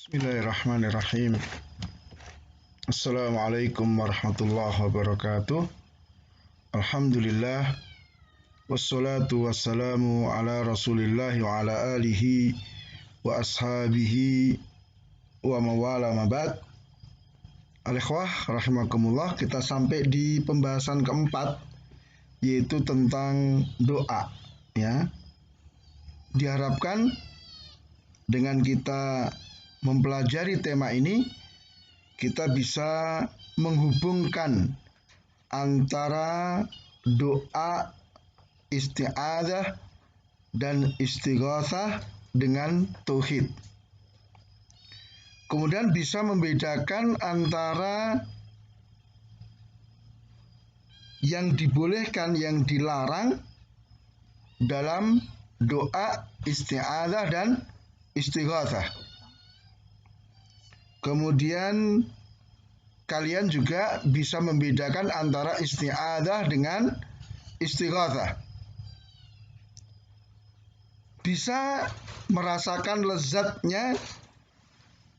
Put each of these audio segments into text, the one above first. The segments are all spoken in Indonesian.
Bismillahirrahmanirrahim. Assalamualaikum warahmatullahi wabarakatuh. Alhamdulillah. Wassalatu wassalamu ala rasulillah wa ala alihi wa ashabihi wa mawala mabad. Al-ikhwah rahimakumullah, kita sampai di pembahasan keempat, yaitu tentang doa. Ya, diharapkan dengan kita mempelajari tema ini, kita bisa menghubungkan antara doa isti'adzah dan istighatsah dengan tauhid. Kemudian bisa membedakan antara yang dibolehkan, yang dilarang dalam doa isti'adzah dan istighatsah. Kemudian kalian juga bisa membedakan antara isti'adzah dengan istighatsah. Bisa merasakan lezatnya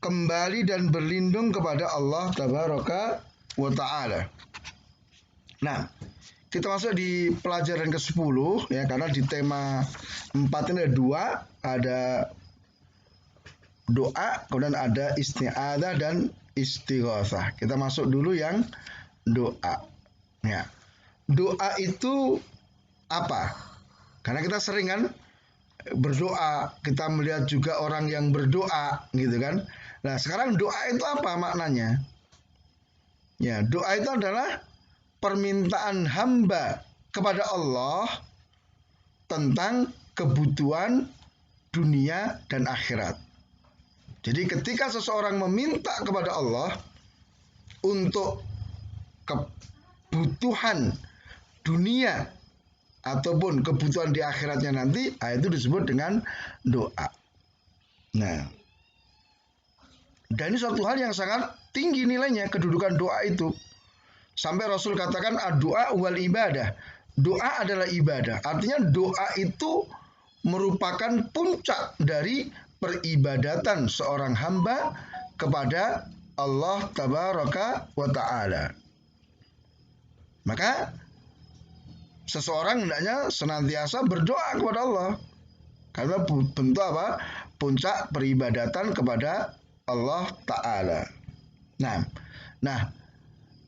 kembali dan berlindung kepada Allah Tabaraka wa Ta'ala. Nah, kita masuk di pelajaran ke-10 ya, karena di tema 4 ini ada dua, ada doa, kemudian ada isti'adzah dan istighatsah. Kita masuk dulu yang doa. Ya. Doa itu apa? Karena kita sering kan berdoa, kita melihat juga orang yang berdoa gitu kan. Nah, sekarang doa itu apa maknanya? Ya, doa itu adalah permintaan hamba kepada Allah tentang kebutuhan dunia dan akhirat. Jadi ketika seseorang meminta kepada Allah untuk kebutuhan dunia ataupun kebutuhan di akhiratnya nanti, itu disebut dengan doa. Nah, dan ini suatu hal yang sangat tinggi nilainya, kedudukan doa itu. Sampai Rasul katakan ad-du'a wal ibadah. Doa adalah ibadah. Artinya doa itu merupakan puncak dari peribadatan seorang hamba kepada Allah Tabaraka wa Ta'ala. Maka seseorang hendaknya senantiasa berdoa kepada Allah, karena bentuk apa? Puncak peribadatan kepada Allah Ta'ala. Nah,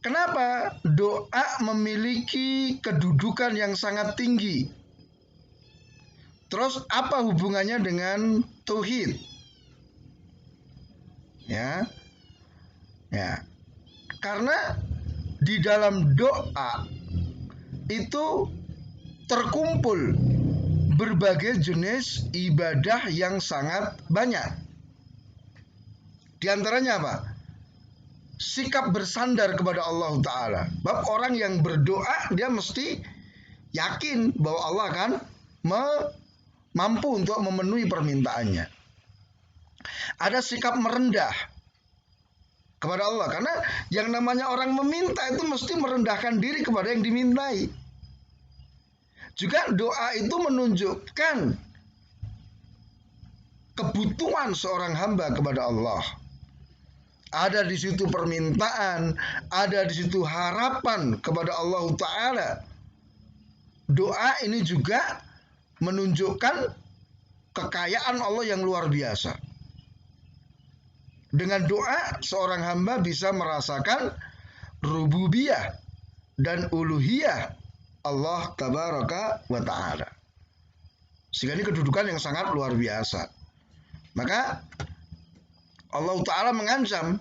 kenapa doa memiliki kedudukan yang sangat tinggi? Terus apa hubungannya dengan tauhid? Ya. Karena di dalam doa itu terkumpul berbagai jenis ibadah yang sangat banyak. Di antaranya apa? Sikap bersandar kepada Allah Ta'ala. Sebab orang yang berdoa, dia mesti yakin bahwa Allah akan mampu untuk memenuhi permintaannya. Ada sikap merendah kepada Allah, karena yang namanya orang meminta itu mesti merendahkan diri kepada yang dimintai. Juga doa itu menunjukkan kebutuhan seorang hamba kepada Allah. Ada di situ permintaan, ada di situ harapan kepada Allah Ta'ala. Doa ini juga menunjukkan kekayaan Allah yang luar biasa. Dengan doa, seorang hamba bisa merasakan rububiyah dan uluhiyah Allah Tabaraka wa Ta'ala. Sehingga ini kedudukan yang sangat luar biasa. Maka Allah Ta'ala mengancam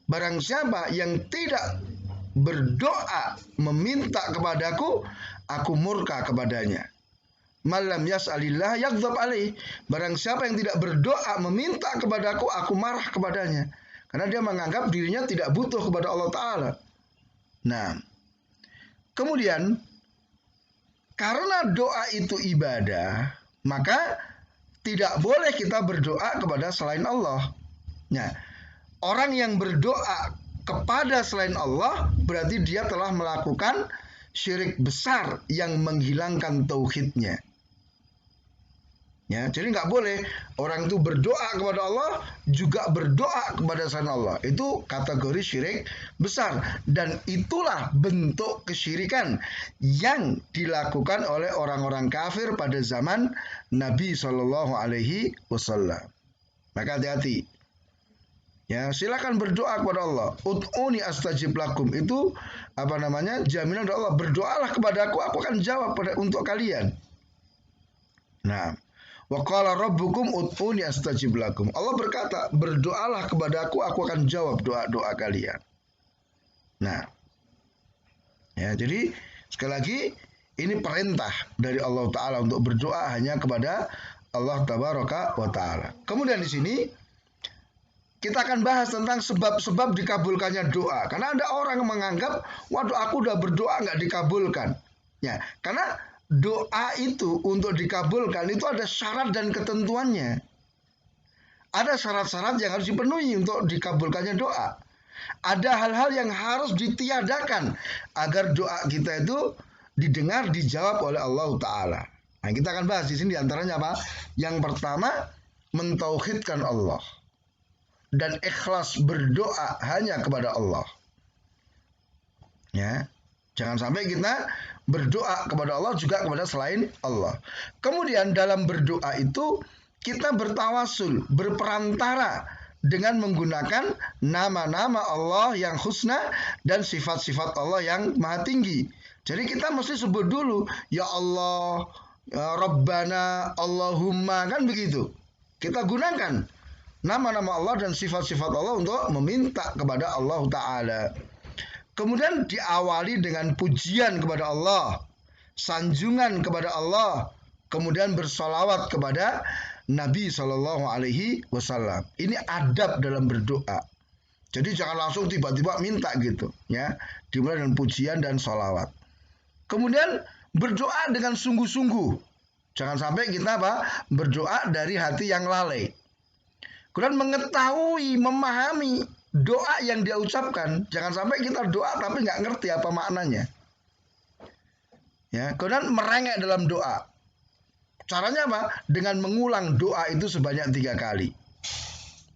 barang siapa yang tidak berdoa meminta kepadaku, aku murka kepadanya. Malam yas'alillah yaghdab alaih. Barang siapa yang tidak berdoa meminta kepadaku, aku marah kepadanya. Karena dia menganggap dirinya tidak butuh kepada Allah Ta'ala. Nah, kemudian karena doa itu ibadah, maka tidak boleh kita berdoa kepada selain Allah. Nah, orang yang berdoa kepada selain Allah berarti dia telah melakukan syirik besar yang menghilangkan tauhidnya. Ya, jadi nggak boleh orang itu berdoa kepada Allah juga berdoa kepada selain Allah. Itu kategori syirik besar dan itulah bentuk kesyirikan yang dilakukan oleh orang-orang kafir pada zaman Nabi Shallallahu Alaihi Wasallam. Maka hati-hati. Ya, silakan berdoa kepada Allah. Ud'uni astajib lakum. Itu apa namanya? Jaminan dari Allah. Berdoalah kepada aku akan jawab untuk kalian. Nah, wa qala rabbukum ud'uni astajib lakum. Allah berkata, berdoalah kepada aku akan jawab doa-doa kalian. Nah, ya, jadi sekali lagi ini perintah dari Allah Ta'ala untuk berdoa hanya kepada Allah Tabaraka wa Ta'ala. Kemudian di sini kita akan bahas tentang sebab-sebab dikabulkannya doa. Karena ada orang yang menganggap, waduh aku udah berdoa nggak dikabulkan. Ya, karena doa itu untuk dikabulkan itu ada syarat dan ketentuannya. Ada syarat-syarat yang harus dipenuhi untuk dikabulkannya doa. Ada hal-hal yang harus ditiadakan agar doa kita itu didengar, dijawab oleh Allah Ta'ala. Nah, kita akan bahas di sini diantaranya apa? Yang pertama, mentauhidkan Allah dan ikhlas berdoa hanya kepada Allah. Ya, jangan sampai kita berdoa kepada Allah juga kepada selain Allah. Kemudian dalam berdoa itu kita bertawasul, berperantara dengan menggunakan nama-nama Allah yang husna dan sifat-sifat Allah yang maha tinggi. Jadi kita mesti sebut dulu, ya Allah, ya Rabbana, Allahumma, kan begitu. Kita gunakan nama-nama Allah dan sifat-sifat Allah untuk meminta kepada Allah Ta'ala. Kemudian diawali dengan pujian kepada Allah, sanjungan kepada Allah, kemudian bersolawat kepada Nabi Shallallahu Alaihi Wasallam. Ini adab dalam berdoa. Jadi jangan langsung tiba-tiba minta gitu, ya. Dimulai dengan pujian dan solawat. Kemudian berdoa dengan sungguh-sungguh. Jangan sampai kita berdoa dari hati yang lalai. Kemudian mengetahui, memahami doa yang dia ucapkan. Jangan sampai kita doa tapi nggak ngerti apa maknanya. Ya, kemudian merengek dalam doa. Caranya apa? Dengan mengulang doa itu sebanyak 3 kali.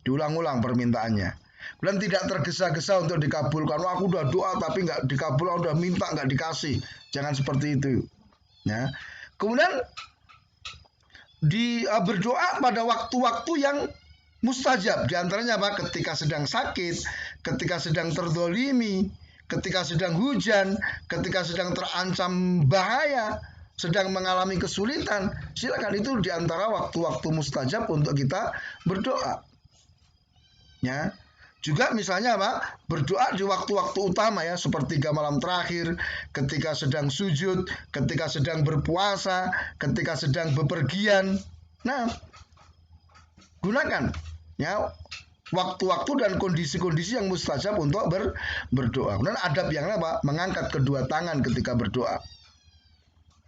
Diulang-ulang permintaannya. Kemudian tidak tergesa-gesa untuk dikabulkan. Wah, aku udah doa tapi nggak dikabulkan, udah minta nggak dikasih. Jangan seperti itu. Ya. Kemudian berdoa pada waktu-waktu yang mustajab. Di antaranya apa? Ketika sedang sakit, ketika sedang terdolimi, ketika sedang hujan, ketika sedang terancam bahaya, sedang mengalami kesulitan. Silakan, itu di antara waktu-waktu mustajab untuk kita berdoa. Ya. Juga misalnya apa? Berdoa di waktu-waktu utama ya, sepertiga malam terakhir, ketika sedang sujud, ketika sedang berpuasa, ketika sedang bepergian. Nah, gunakan ya waktu-waktu dan kondisi-kondisi yang mustajab untuk berdoa. Dan adab yang apa? Mengangkat kedua tangan ketika berdoa.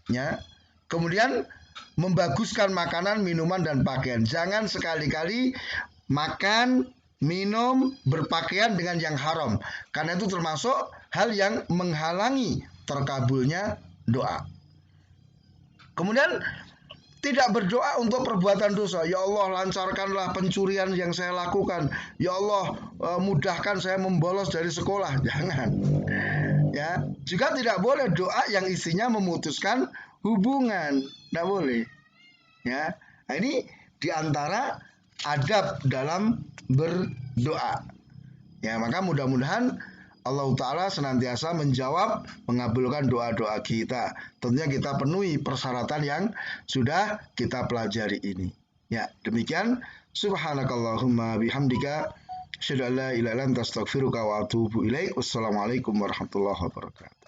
Ya. Kemudian membaguskan makanan, minuman dan pakaian. Jangan sekali-kali makan, minum, berpakaian dengan yang haram. Karena itu termasuk hal yang menghalangi terkabulnya doa. Kemudian tidak berdoa untuk perbuatan dosa. Ya Allah, lancarkanlah pencurian yang saya lakukan. Ya Allah, mudahkan saya membolos dari sekolah. Jangan. Ya, juga tidak boleh doa yang isinya memutuskan hubungan. Tidak boleh. Ya, nah, ini diantara adab dalam berdoa. Ya, maka mudah-mudahan Allah Ta'ala senantiasa menjawab, mengabulkan doa-doa kita. Tentunya kita penuhi persyaratan yang sudah kita pelajari ini. Ya, demikian. Subhanakallahumma bihamdika. Asyhadu an la ilaha illa anta astaghfiruka wa atubu ilaik. Wassalamualaikum warahmatullahi wabarakatuh.